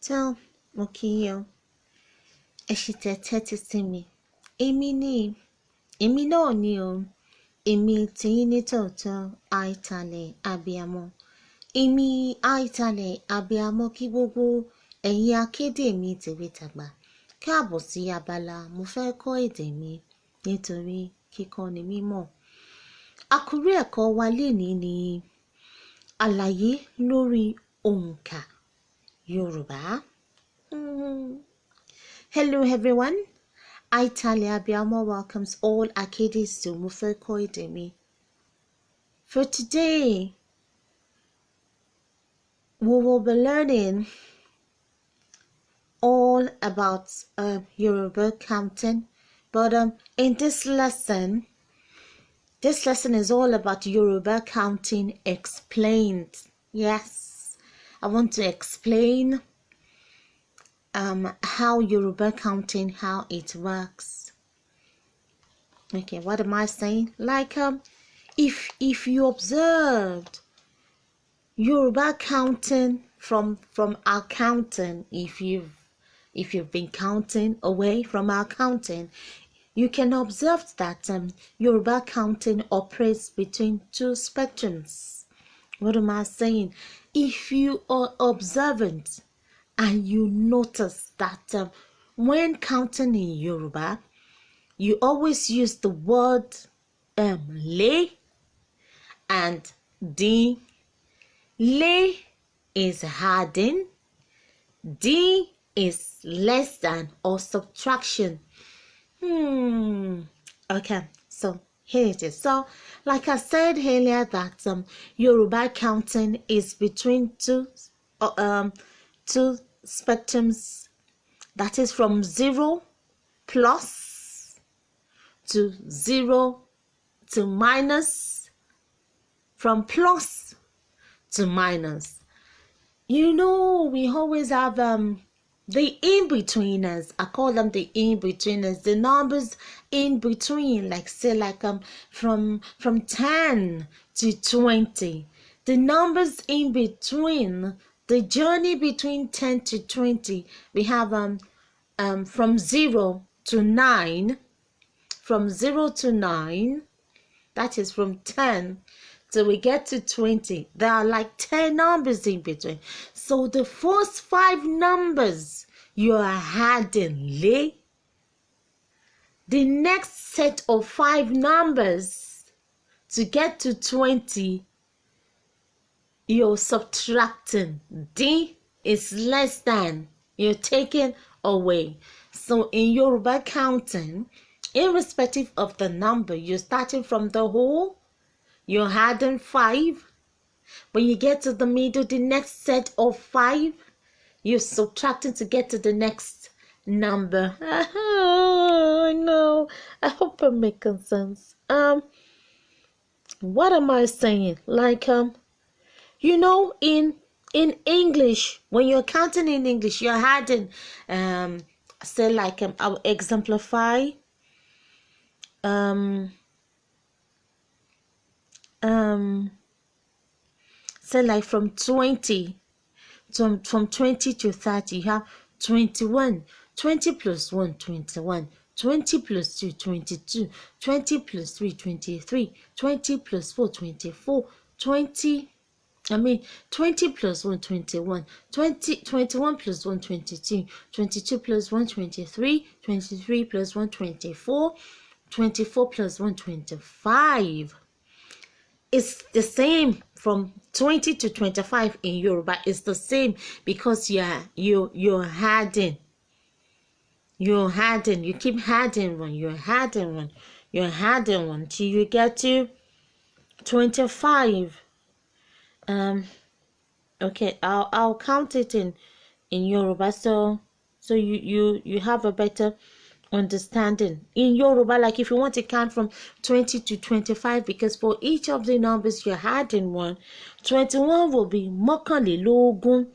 Tell Mokiyo, Eshite teti simi. Èmi ni, èmi náà ni o. Èmi tìyín ní tòótọ́, àìtàlẹ̀ abiyamọ. Èmi àìtàlẹ̀ abiyamọ kí gbogbo ẹ̀yin akéde mi tèwe tàgbà. Káàbọ̀ sí abala mo fẹ́ kọ́ èdè mi nítorí kíkọ́ ni mímọ̀. Àkórí ẹ̀kọ́ wa lénìí ni àlàyé lórí Ohunka Yoruba. Hello everyone. Aitale Abiyamo welcomes all Akedes to Mofeko Ede Mi. For today, we will be learning all about Yoruba counting. But in this lesson is all about Yoruba counting explained. Yes, I want to explain how Yoruba counting, how it works. Okay, what am I saying? Like if you observed Yoruba counting from our counting, if you've been counting away from our counting, you can observe that Yoruba counting operates between two spectrums. What am I saying? If you are observant and you notice that when counting in Yoruba, you always use the word le and di. Le is adding, di is less than or subtraction. Okay, so here it is. So, like I said earlier, that Yoruba counting is between two spectrums. That is from 0 plus to 0 to minus, from plus to minus. You know, we always have the in-betweeners. I call them the in-betweeners, the numbers in between, like say like from 10 to 20. The numbers in between, the journey between 10 to 20, we have from 0 to 9, from 0 to 9, that is from 10 till we get to 20. There are like 10 numbers in between. So the first 5 numbers you are adding le. The next set of 5 numbers to get to 20, you're subtracting. D is less than, you're taking away. So in Yoruba counting, irrespective of the number, you're starting from the whole, you're adding 5. When you get to the middle, the next set of 5, you're subtracting to get to the next number. I know. I hope I'm making sense. What am I saying? Like you know, in English, when you're counting in English, you're adding say like I'll exemplify say like from 20 from 20 to 30, you have 21. 20 plus 1, 21. 20 plus 2, 22. 20 plus 3, 23. 20 plus 4, 24. 20 plus 1, 21. 21 plus 1, 22. 22 plus 1, 23. 23 plus 1, 24. 24 plus 1, 25. It's the same from 20 to 25 in Yoruba. It's the same because you're adding. You're adding. You keep adding one. You're adding one. You're adding one till you get to 25. Okay, I'll count it in Yoruba so you have a better understanding. In Yoruba, like if you want to count from 20 to 25, because for each of the numbers you're adding one, 21 will be mọ́kànlélógún,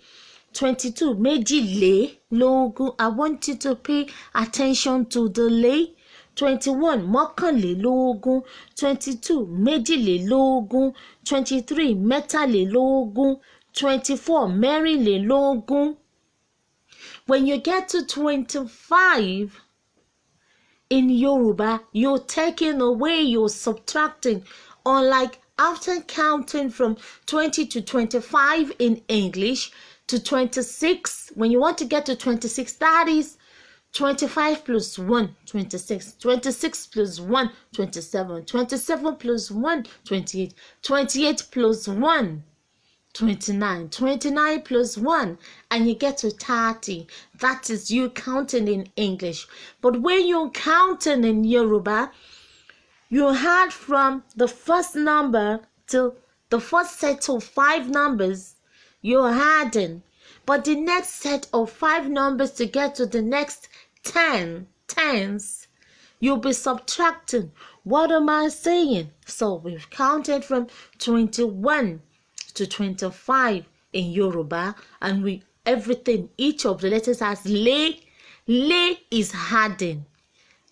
22 méjìlélógún. I want you to pay attention to the lay. 21 mọ́kànlélógún, 22 méjìlélógún, 23 mẹ́tàlélógún, 24 mẹ́rìnlélógún. When you get to 25 in Yoruba, you're taking away, you're subtracting. Unlike after counting from 20 to 25 in English to 26, when you want to get to 26, that is 25 plus 1, 26. 26 plus 1, 27. 27 plus 1, 28. 28 plus 1, 29. 29 plus 1, and you get to 30. That is you counting in English. But when you're counting in Yoruba, you had from the first number to the first set of 5 numbers, you're adding. But the next set of 5 numbers to get to the next tens, you'll be subtracting. What am I saying? So we've counted from 21 to 25 in Yoruba, and we everything, each of the letters has lay. Lay is adding.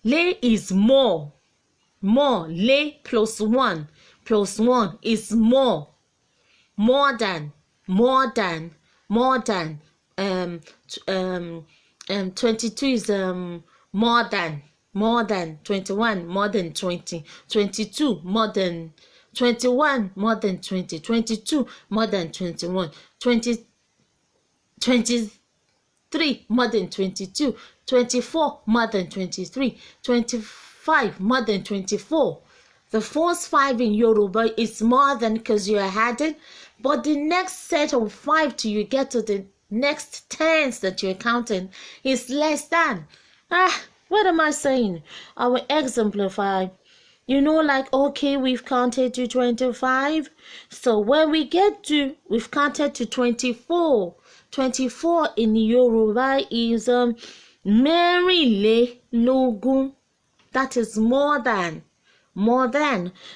Lay is more. Lay plus 1 is more. More than 22 is more than 21, more than 20, 22 more than 21, more than 20, 22 more than 21, 23 more than 22, 24 more than 23, 25 more than 24. The first 5 in Yoruba is more than because you are adding, but the next set of 5 till you get to the next tens that you're counting is less than. What am I saying? I will exemplify. Like, okay, we've counted to 25. So when we've counted to 24. 24 in Yoruba is mẹ́rìnlélógún. That is more than.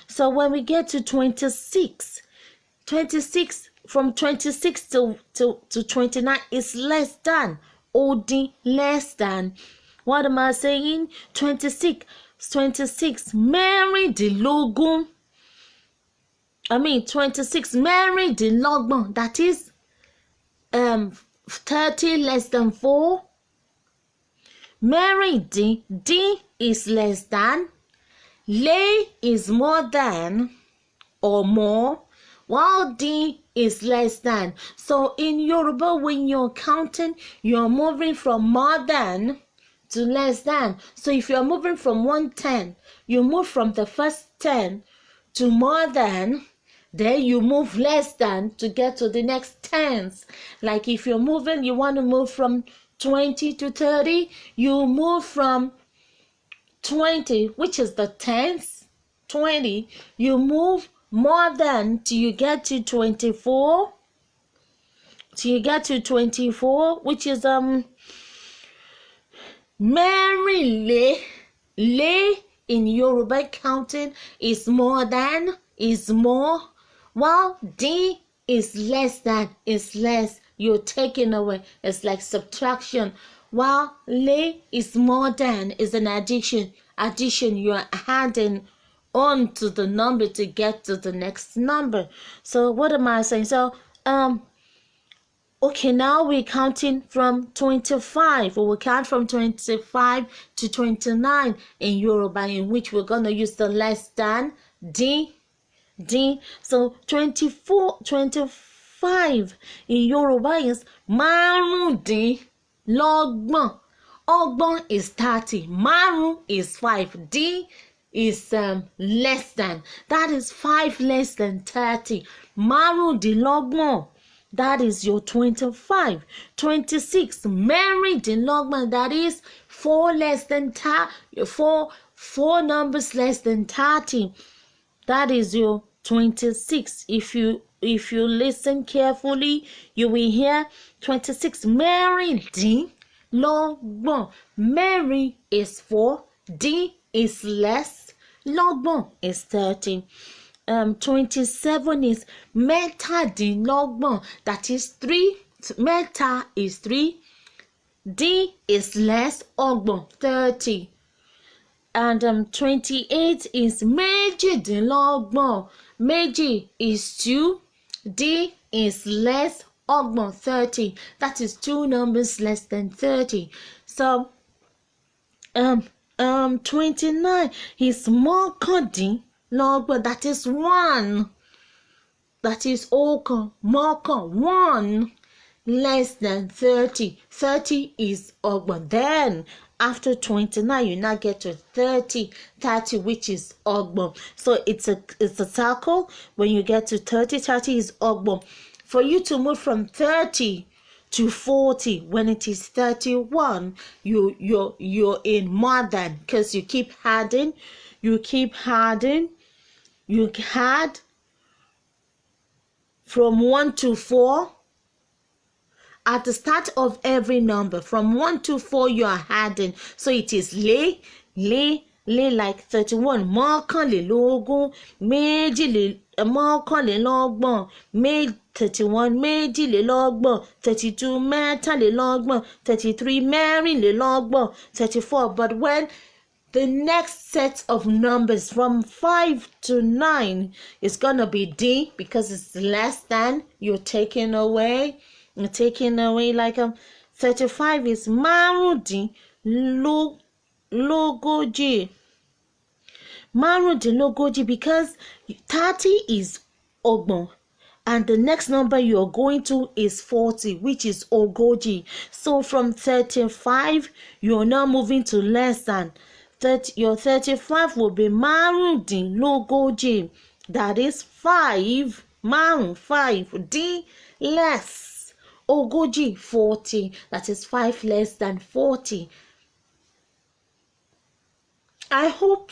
So when we get to 26, from 26 to 29 is less than. Odi, less than. What am I saying? 26 mẹ́rìndínlógún. 26 mẹ́rìndínlọ́gbọ̀n. That is 30 less than 4. Mẹ́rìndín, dín is less than. Lé is more than or more, while dín is less than. So in Yoruba, when you're counting, you're moving from more than to less than. So if you're moving from 110, you move from the first 10 to more than, then you move less than to get to the next tens. Like if you want to move from 20 to 30, you move from 20, which is the tens, 20, you move more than till you get to 24. Till you get to 24, which is mẹ́rìnlé. Lé in Yoruba counting is more than, is more, while dín is less than, is less. You're taking away. It's like subtraction. While lé is more than, is an addition. You're adding on to the number to get to the next number. So what am I saying? So okay, now we're counting from 25. We'll count from 25 to 29 in Yoruba, in which we're going to use the less than, dín. So 25 in Yoruba is márùndínlọ́gbọ̀n. Ọgbọ̀n is 30. Márùn is 5. Dín is less than. That is 5 less than 30. Márùndínlọ́gbọ̀n. That is your 25. 26 mẹ́rìndínlọ́gbọ̀n. That is 4 less than 4 numbers less than 30. That is your 26. If you listen carefully, you will hear 26 mẹ́rìndínlọ́gbọ̀n. Mẹ́rin is 4, dín is less, lọ́gbọ̀n is 30. 27 is mẹ́tàdínlọ́gbọ̀n. That is 3. Mẹ́ta is 3. Dín is less, ọgbọ̀n, 30. And 28 is méjìdínlọ́gbọ̀n. Méjì is 2. Dín is less, ọgbọ̀n 30. That is two numbers less than 30. So 29 is mọ́kàndínlọ́gbọ̀n. That is one. That is ọ̀kan mọ́kàn 1 less than 30. 30 is ọgbọ̀n. Then after 29 you now get to 30, which is ọgbọ̀n. So it's a circle. When you get to 30 is ọgbọ̀n. For you to move from 30 to 40, when it is 31, you're in more than, because you keep adding. You add from 1 to 4. At the start of every number, from 1 to 4, you are adding. So it is lé like 31. Mọ́kànlélógún, mọ́kànlélọ́gbọ̀n, 31, méjìlélọ́gbọ̀n, 32, mẹ́tàlélọ́gbọ̀n, 33, mẹ́rìnlélọ́gbọ̀n, 34. But when the next set of numbers from 5 to 9 is gonna be D, because it's less than, you're taking away. Like 35 is márùndínlógójì. Márùndínlógójì, because 30 is ọgbọ̀n, and the next number you're going to is 40, which is ogójì. So from 35 you're now moving to less than 30. Your 35 will be márùndínlógójì. That is 5. Márùn 5. D less. Ogójì 40. That is 5 less than 40. I hope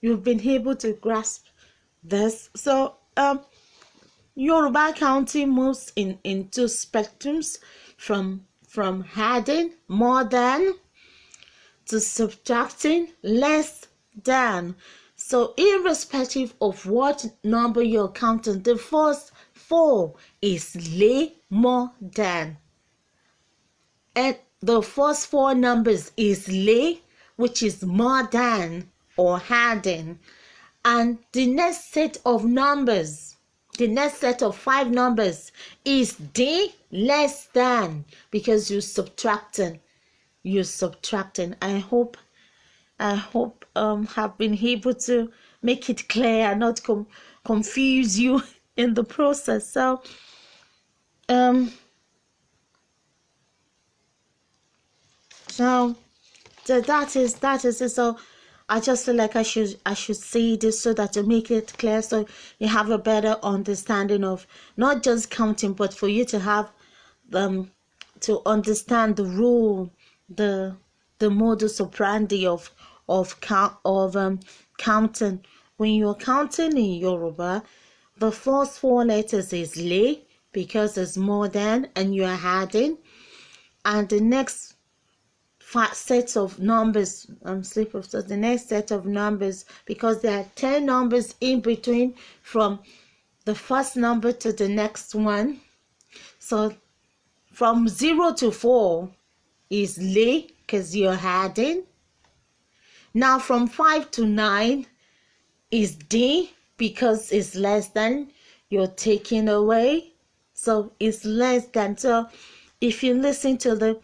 you've been able to grasp this. So Yoruba counting moves in two spectrums, from adding more than to subtracting less than. So irrespective of what number you're counting, the first 4 is lé more than. And the first 4 numbers is lé, which is more than or adding. And the next set of numbers, the next set of 5 numbers is D less than, because you're subtracting. I hope have been able to make it clear, not confuse you in the process. So that is it. So I just feel like I should say this so that to make it clear, so you have a better understanding of not just counting, but for you to have to understand the rule, the modus operandi of counting. When you're counting in Yoruba, the first 4 letters is lé, because it's more than and you are adding, and the next sets of numbers, the next set of numbers, because there are 10 numbers in between from the first number to the next one. So from 0 to 4 is lé, because you're adding. Now from 5 to 9 is D, because it's less than, you're taking away. So it's less than. So if you listen to the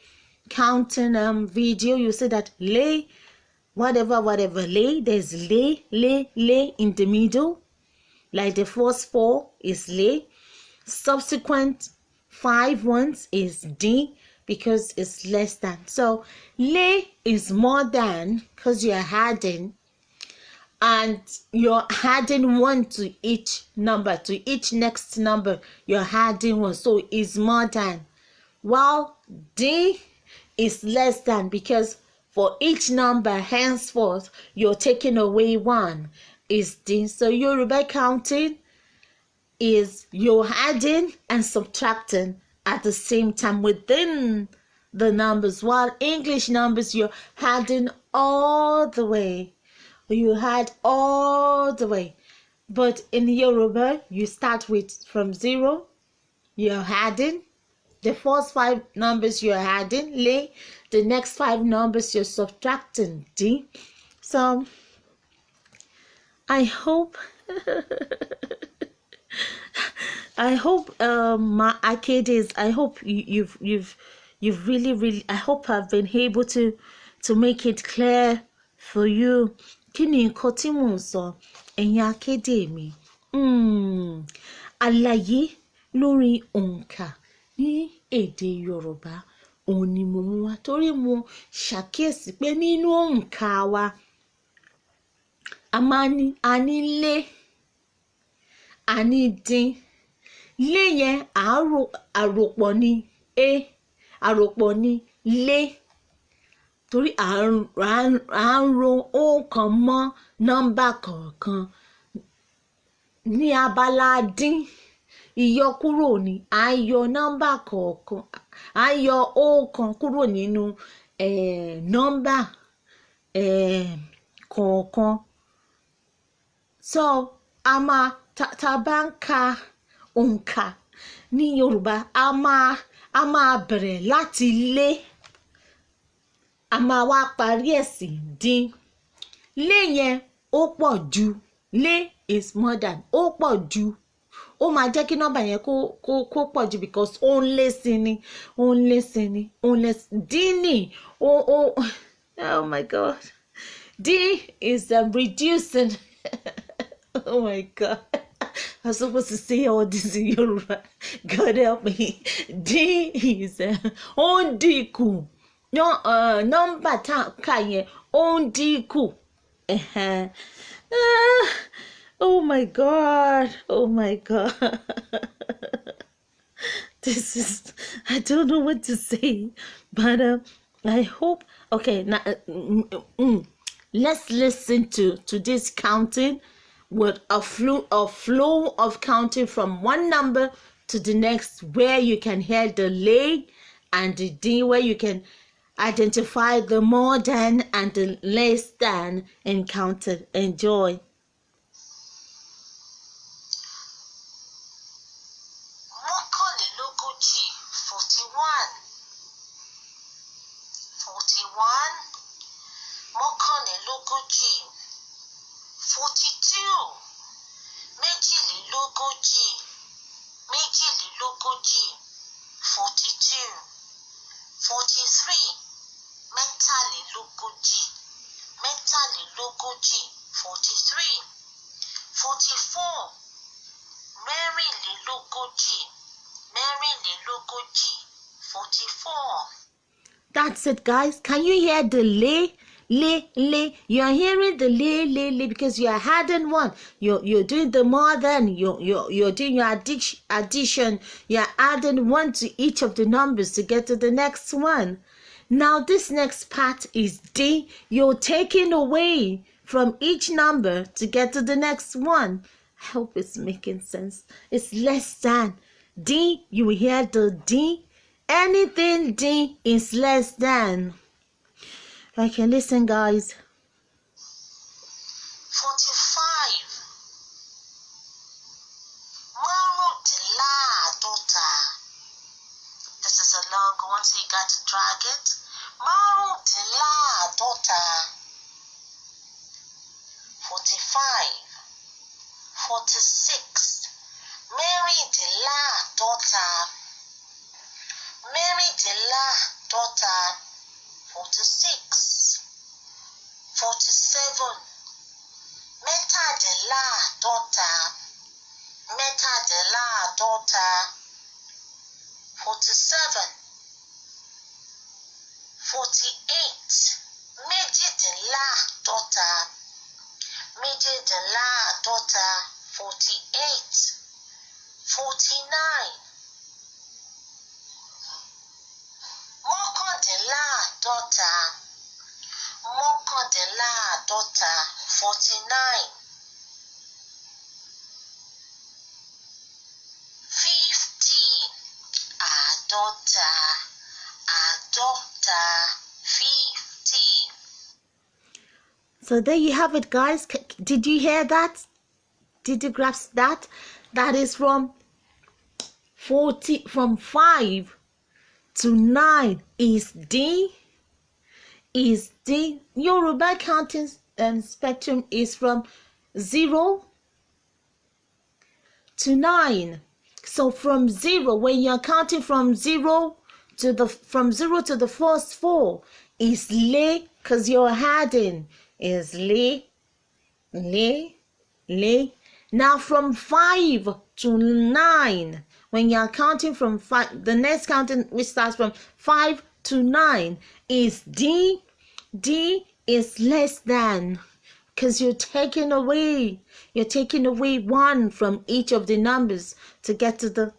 counting video, you see that lé, whatever lé, there's lé in the middle. Like the first 4 is lé, subsequent 5 ones is D, because it's less than. So lé is more than, because you're adding, and you're adding 1 to each number, to each next number you're adding 1, so it's more than. While D is less than, because for each number henceforth you're taking away 1, is D. So Yoruba counting is you're adding and subtracting at the same time within the numbers, while English numbers you're adding all the way. You add all the way. But in Yoruba, you start with from 0, you're adding. The first 5 numbers you're adding, lé. The next 5 numbers you're subtracting, D. So I hope I hope my Akedes, I hope you've really, I hope I've been able to make it clear for you. Kí ni nǹkan tí mò ń sọ, ẹ̀yin Akede mi? Àlàyé lórí òǹkà ní èdè Yorùbá òun ni mo mú wá torí mo ṣàkíyèsí pé nínú òǹkà wa a ní lé, a ní dín. Lé yẹn àròpọ̀ ni àròpọ̀ ni lé torí à ń ro ọ̀kan mọ́ nọ́mbà kọ̀ọ̀kan. Ní abala dín, ìyọkúrò ni à ń yọ nọ́mbà kọ̀ọ̀kan, à ń yọ ọ̀kan kúrò nínú nọ́mbà kọ̀ọ̀kan. So a máa ta bá ń ka òǹkà ní Yorùbá a máa bẹ̀rẹ̀ láti lé, a máa wá parí ẹ̀ sí dín. Lé yẹn ó pọ̀ ju, lé is more than, ó pọ̀ ju, ó máa jẹ́ kí nọ́mbà yẹn kó pọ̀ ju because ó ń lé sí ni, ó ń lé sí ni, ó ń lé sí. Dín ní oh my God, dín is reducing. Oh my God, I'm supposed to say all this in Yoruba. God help me. Dín is ó ń dínkù. Nọ́mbà tá a kà yẹn ó ń dínkù. Oh my God, oh my God. This is, I don't know what to say, but I hope, okay, now let's listen to this counting with a flow of counting from one number to the next, where you can hear the lay and the D, where you can identify the more than and the less than encountered. Enjoy. Mọ́kànlélógójì, 41. Mọ́kànlélógójì, 42. Méjìlélógójì, 42. 43. Mẹ́tàlélógójì, 43. 44. Mẹ́rìnlélógójì, 44. That's it, guys. Can you hear the lay? Lay. You are hearing the lay because you are adding one. You're doing the more than. You're doing your addition. You're adding one to each of the numbers to get to the next one. Now this next part is D. You're taking away from each number to get to the next one. I hope it's making sense. It's less than. D, you will hear the D. Anything D is less than. Okay, listen, guys. 45. Márùndínláàádọ́ta. This is a long one, so you got to drag it. Márùndínláàádọ́ta. 45. 46. Mẹ́rìndínláàádọ́ta. 46. 47. Mẹ́tàdínláàádọ́ta. 47. 48. Méjìdínláàádọ́ta. 48. 49. Mọ́kàndínláàádọ́ta. 49. 50. Àádọ́ta. 50. So there you have it, guys. Did you hear that? Did you grasp that? That is from 5 to 9 is D. Yoruba counting spectrum is from 0 to 9. So from 0, when you're counting from 0 to the first 4, is le, because you're adding, is le. Now from 5 to 9, when you're counting from 5, the next counting which starts from 5 to 9 is D. D is less than, because you're taking away 1 from each of the numbers to get to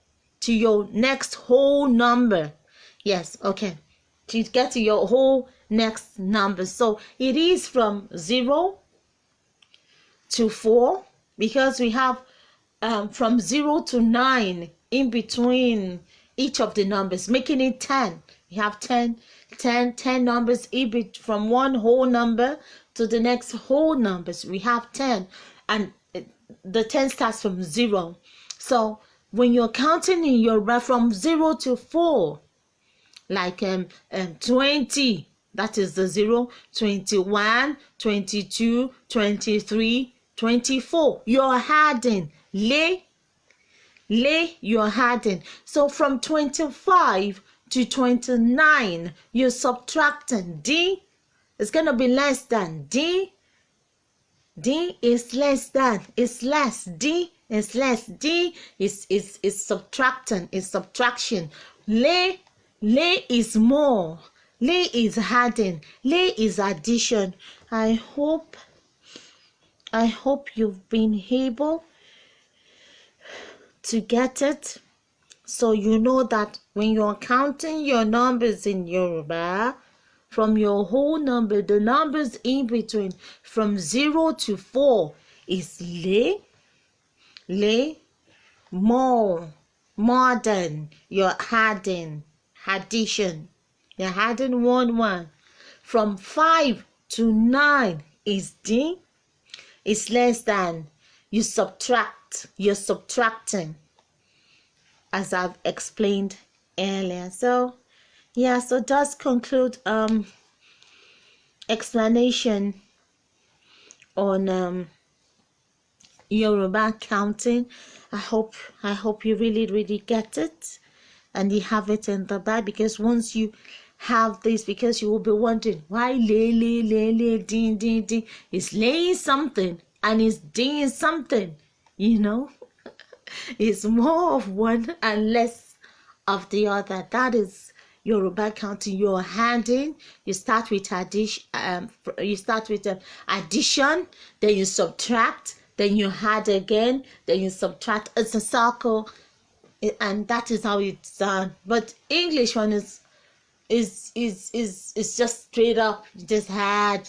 your next whole number. Yes, okay. To get to your whole next number. So it is from 0 to 4, because we have from 0 to 9 in between each of the numbers, making it 10. We have 10 numbers from one whole number to the next whole numbers. We have 10, and the 10 starts from 0. So when you're counting in Yoruba from 0 to 4, like 20, that is the 0, 21, 22, 23, 24, you're adding le, you're adding. So from 25 to 29, you're subtracting. D is going to be less than. D is less than, it's less. D is less. D is subtracting, is subtraction. Le is more. Le is adding. Le is addition. I hope you've been able to get it. So you know that when you're counting your numbers in Yoruba, from your whole number, the numbers in between from 0 to 4 is le, more than. You're adding, addition. You're adding 1. From 5 to 9 is D, is less than. You subtract, you're subtracting, as I've explained earlier. So yeah, so does conclude explanation on Yoruba counting. I hope you really get it, and you have it in the bag, because once you have this, because you will be wondering why le din is laying something and is doing something, it's more of one and less of the other. That is Yoruba counting. You're adding. You start with addition. Addition. Then you subtract. Then you add again. Then you subtract. It's a circle, and that is how it's done. But English one is just straight up. You just add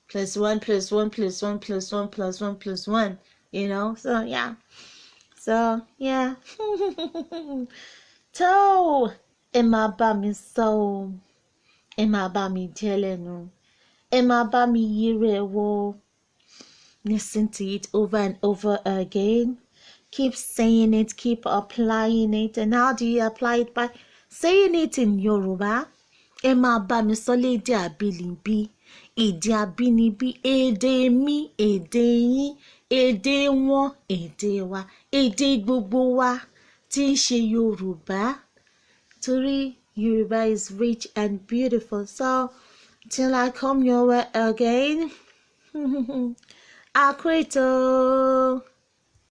+1 +1 +1 +1 +1 +1. So yeah. So ẹ máa bá mi sọ o, ẹ máa bá mi jẹ́ lẹ́nu, ẹ máa bá mi yí rẹ̀ wò. Listen to it over and over again. Keep saying it, keep applying it. And how do you apply it? By saying it in Yoruba. Ẹ máa bá mi sọ lédè àbínibí, èdè àbínibí, èdè mi, èdè yín, èdè wọn, èdè wa, èdè gbogbo wa tí ń ṣe Yorùbá. Torí Yoruba is rich and beautiful. So till I come your way again, Akede.